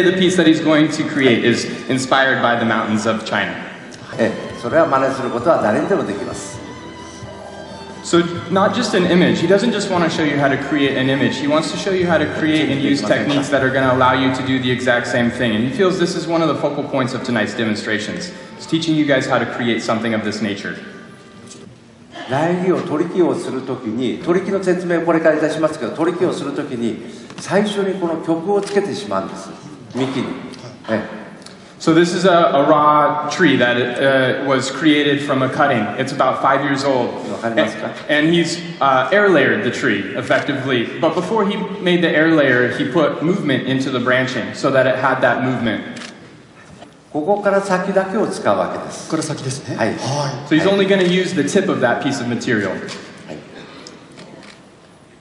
The piece that he's going to create is inspired by the mountains of China. それは真似することは誰にでもできます。So not just an image, he doesn't just want to show you how to create an image, he wants to show you how to create and use techniques that are going to allow you to do the exact same thing. And he feels this is one of the focal points of tonight's demonstrations. He's teaching you guys how to create something of this nature. 苗木を取り木をするときに、取り木の説明をこれからいたしますけど、取り木をするときに最初にこの曲をつけてしまうんです、幹に。So this is a raw tree that was created from a cutting. It's about 5 years old. And he's air layered the tree effectively. But before he made the air layer, he put movement into the branching so that it had that movement. ここから先だけを使うわけです。これ先ですね。はい。So he's only going to use the tip of that piece of material.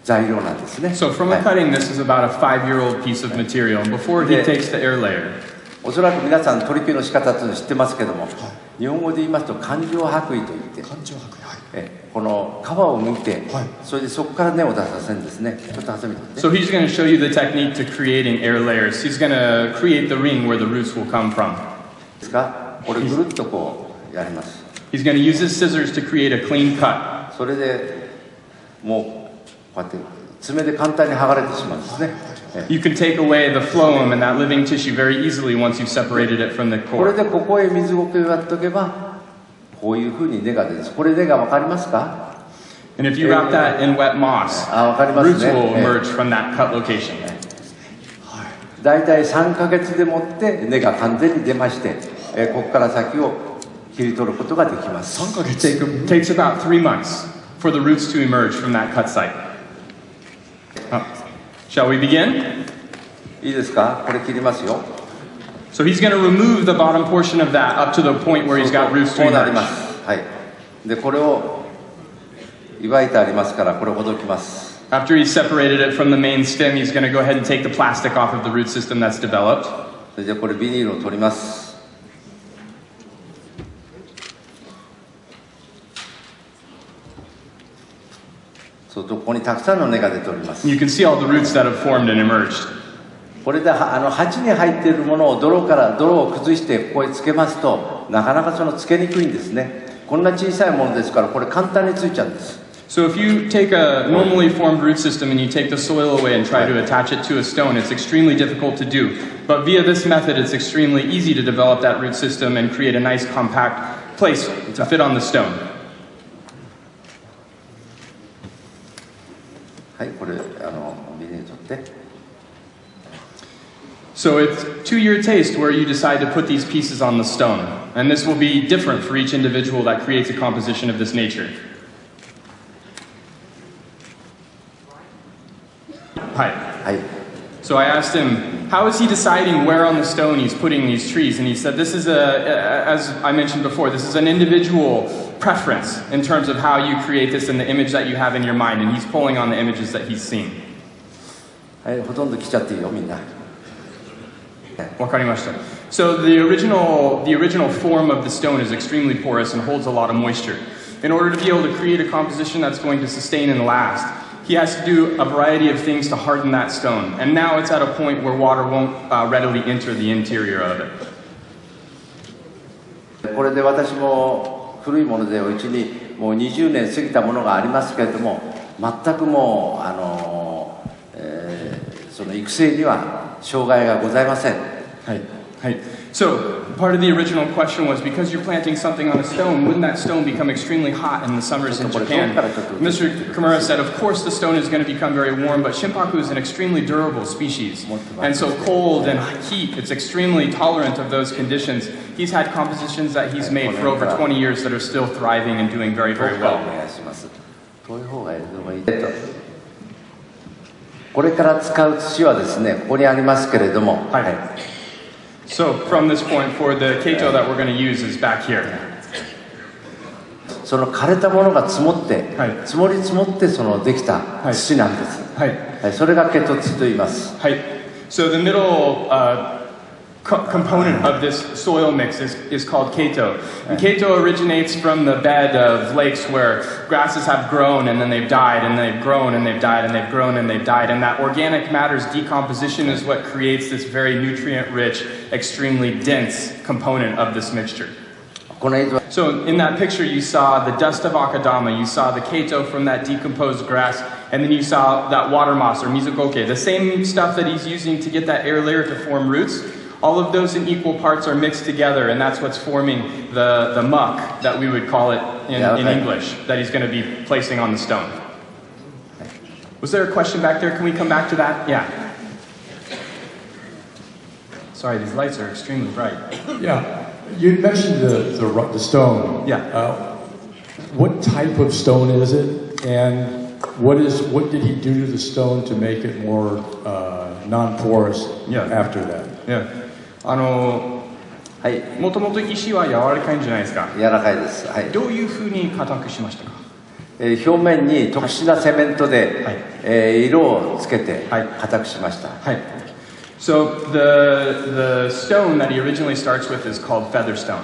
材料なんですね。So from a cutting, this is about a 5-year-old piece of material. And before he takes the air layer. おそらく皆さん取り木の仕方というのを知ってますけども、日本語で言いますと環状剥離といって、この皮を剥いて、それでそこから根を出させるんですね。ちょっと挟みて。So he's going to show you the technique to creating air layers. He's going to create the ring where the roots will come from. ですか？これぐるっとこうやります。He's going to use his scissors to create a clean cut. それでもうこうやって爪で簡単に剥がれてしまうんですね。You can take away the phloem and that living tissue very easily once you've separated it from the これ core. でここへ水苔をやっておけばこういうふうに根が出るんです。これ根がわかりますか？ And if you wrap that in wet moss, わかります roots ね。 will emerge from that cut location. だいたい3ヶ月でもって根が完全に出まして、ここから先を切り取ることができます。3ヶ月。Takes about 3 months for the roots to emerge from that cut site. Shall we begin? いいですか？これ切りますよ。So he's going to remove the bottom portion of that up to the point where he's got roots to こうなり emerge. ます。はい。でこれを湯がいてありますからこれをほどきます。After he's separated it from the main stem, he's going to go ahead and take the plastic off of the root system that's developed. それでこれビニールを取ります。そうとここにたくさんの根が出ております。You can see all the roots that have formed and emerged. これで鉢に入っているものを泥を崩してここへつけますとなかなかそのつけにくいんですね。こんな小さいものですからこれ簡単についちゃうんです。So if you take a normally formed root system and you take the soil away and try to attach it to a stone, it's extremely difficult to do. But via this method, it's extremely easy to develop that root system and create a nice compact place to fit on the stone. はい、これビニール取って。So it's to your taste where you decide to put these pieces on the stone. And this will be different for each individual that creates a composition of this nature. Hi. Hi. So I asked him, how is he deciding where on the stone he's putting these trees? And he said, this is as I mentioned before, this is an individual preference in terms of how you create this and the image that you have in your mind. And he's pulling on the images that he's seen. はい、ほとんど来ちゃっていいよ、みんな。So the original form of the stone is extremely porous and holds a lot of moisture. In order to be able to create a composition that's going to sustain and last, he has to do a variety of things to harden that stone. And now it's at a point where water won't readily enter the interior of it. これで私も古いものでうちにもう20年過ぎたものがありますけれども、全くもうその育成には障害がございません。はい。はい。So, part of the original question was, because you're planting something on a stone, wouldn't that stone become extremely hot in the summers in Japan? Mr. Kimura said, of course the stone is going to become very warm, but Shinpaku is an extremely durable species. And so cold and heat, it's extremely tolerant of those conditions. He's had compositions that he's made for over 20 years that are still thriving and doing very, very well. これから使う土はですね、ここにありますけれども、はい。So from this point forward, the keito that we're going to use is back here. その枯れたものが積もって、積もり積もってそのできた土なんです。はい。それがケト土と言います。はい。So the middle component of this soil mix is called keito. And keito originates from the bed of lakes where grasses have grown and then they've died and they've grown and they've died and they've grown and they've died. And that organic matter's decomposition is what creates this very nutrient-rich, extremely dense component of this mixture. So in that picture you saw the dust of akadama, you saw the keito from that decomposed grass, and then you saw that water moss or mizukoke, the same stuff that he's using to get that air layer to form roots. All of those in equal parts are mixed together, and that's what's forming the muck that we would call it in English, that he's going to be placing on the stone. Was there a question back there? Can we come back to that? Yeah. Sorry, these lights are extremely bright. Yeah. You mentioned the stone. Yeah. What type of stone is it, and what did he do to the stone to make it more non-porous after that? Yeah. もともと石は柔らかいんじゃないですか。柔らかいです。はい。どういうふうに硬くしましたか。表面に特殊なセメントで、色をつけて硬くしました。はい。So the stone that he originally starts with is called featherstone.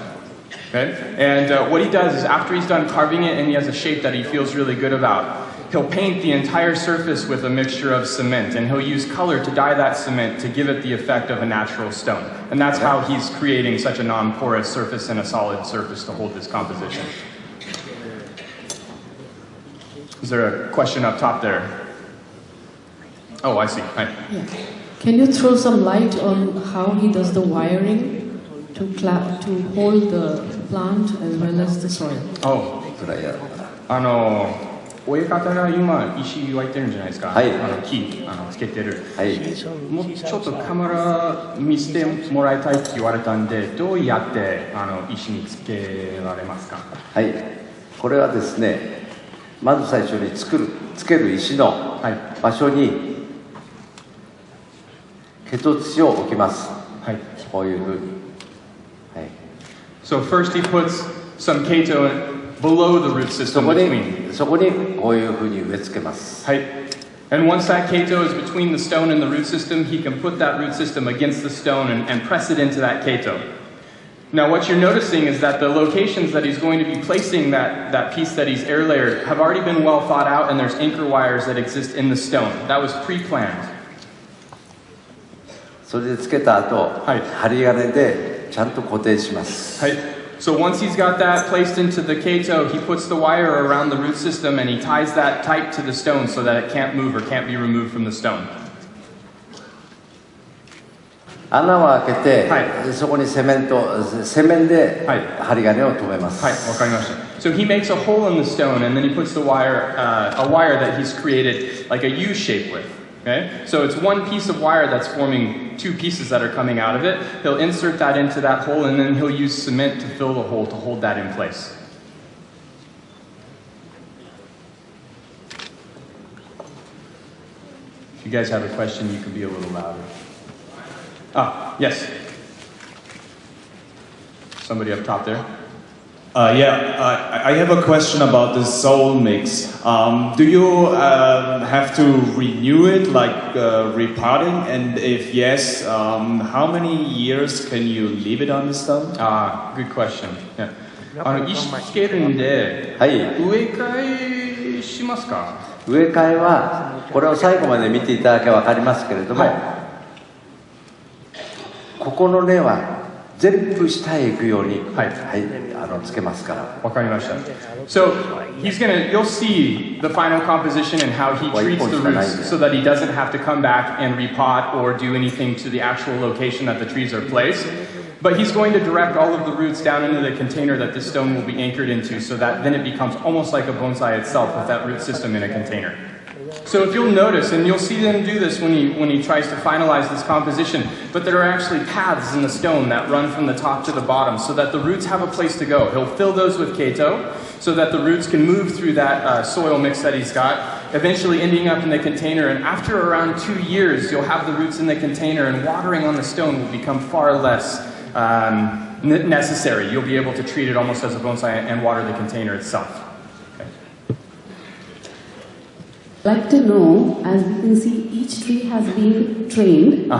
Okay? And what he does is after he's done carving it and he has a shape that he feels really good about, he'll paint the entire surface with a mixture of cement, and he'll use color to dye that cement to give it the effect of a natural stone. And that's how he's creating such a non-porous surface and a solid surface to hold this composition. Is there a question up top there? Oh, I see. Hi. Yeah. Can you throw some light on how he does the wiring to hold the plant as well as the soil? Oh. 親方が今石湧いてるんじゃないですか。はい。木つけてる。はい。もうちょっとカメラ見せてもらいたいって言われたんで、どうやって石につけられますか。はい。これはですね、まず最初につける石の場所にケト土を置きます。はい。こういうふうに。はい。So first he puts some keito below the root system between. そこにこういうふうに植え付けます。はい。And once that keito is between the stone and the root system, he can put that root system against the stone and press it into that keito. Now what you're noticing is that the locations that he's going to be placing that piece that he's air layered have already been well thought out, and there's anchor wires that exist in the stone. That was pre-planned. それでつけた後、針金でちゃんと固定します。はい。So once he's got that placed into the keito, he puts the wire around the root system and he ties that tight to the stone so that it can't move or can't be removed from the stone. 穴を開けて、そこに洗面で針金を留めます。はい、わかりました。So he makes a hole in the stone and then he puts the wire, a wire that he's created like a U shape with. Okay? So it's one piece of wire that's forming two pieces that are coming out of it. He'll insert that into that hole and then he'll use cement to fill the hole to hold that in place. If you guys have a question, you can be a little louder. Ah, yes. Somebody up top there. I have a question about the soil mix. Do you have to renew it, like repotting? And if yes, how many years can you leave it on the stone? Ah, good question. Yeah. 石つけるんで、はい。植え替えしますか？植え替えはこれを最後まで見ていただけば分かりますけれども、ここの根は全部下へ行くように、つけますから。わかりました。So you'll see the final composition and how he treats the roots so that he doesn't have to come back and repot or do anything to the actual location that the trees are placed. But he's going to direct all of the roots down into the container that this stone will be anchored into so that then it becomes almost like a bonsai itself with that root system in a container. So if you'll notice, and you'll see them do this when he tries to finalize this composition, but there are actually paths in the stone that run from the top to the bottom so that the roots have a place to go. He'll fill those with keito so that the roots can move through that soil mix that he's got, eventually ending up in the container. And after around 2 years, you'll have the roots in the container and watering on the stone will become far less necessary. You'll be able to treat it almost as a bonsai and water the container itself. I'd like to know, as we can see, each tree has been trained.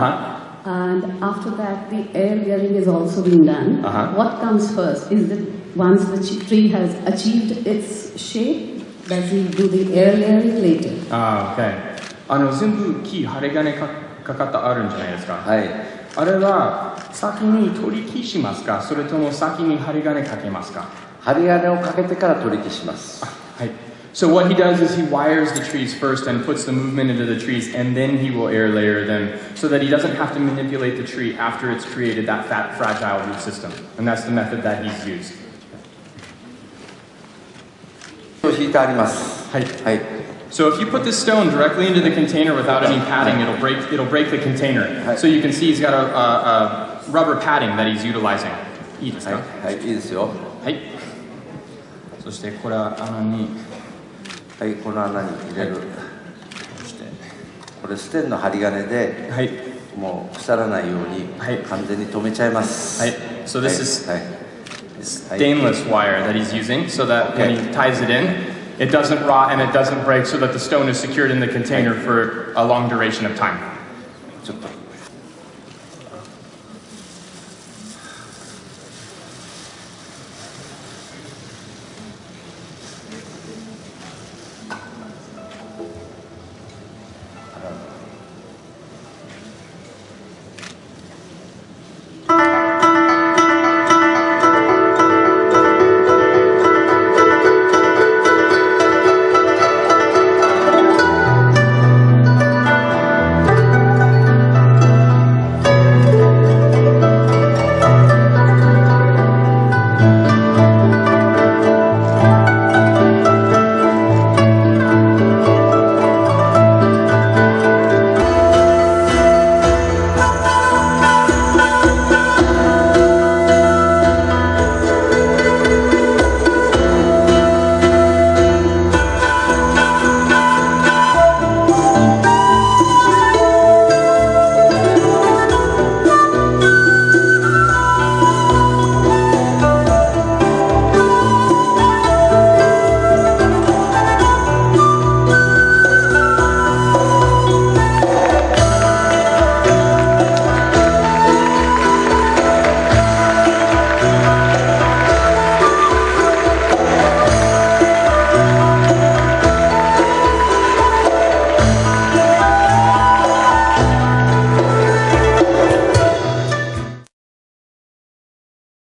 And after that, the air layering is also being done. What comes first? Is it once the tree has achieved its shape, does he do the air layering later? Okay. 全部木針金かかったあるんじゃないですか。はい。あれは先に取り木しますか、それとも先に針金かけますか。針金をかけてから取り木します。はい。So what he does is he wires the trees first and puts the movement into the trees, and then he will air layer them so that he doesn't have to manipulate the tree after it's created that fat, fragile root system. And that's the method that he's used. 引いてあります。はい。はい。So if you put the stone directly into the container without any padding, it'll break the container. So you can see he's got a rubber padding that he's utilizing. いいですか？はい、いいですよ。はい。そしてこれは穴に。はい、この穴に入れる。これステンの針金で、もう腐らないように完全に留めちゃいます。はい。So this is stainless wire that he's using, so that when he ties it in, it doesn't rot and it doesn't break, so that the stone is secured in the container for a long duration of time.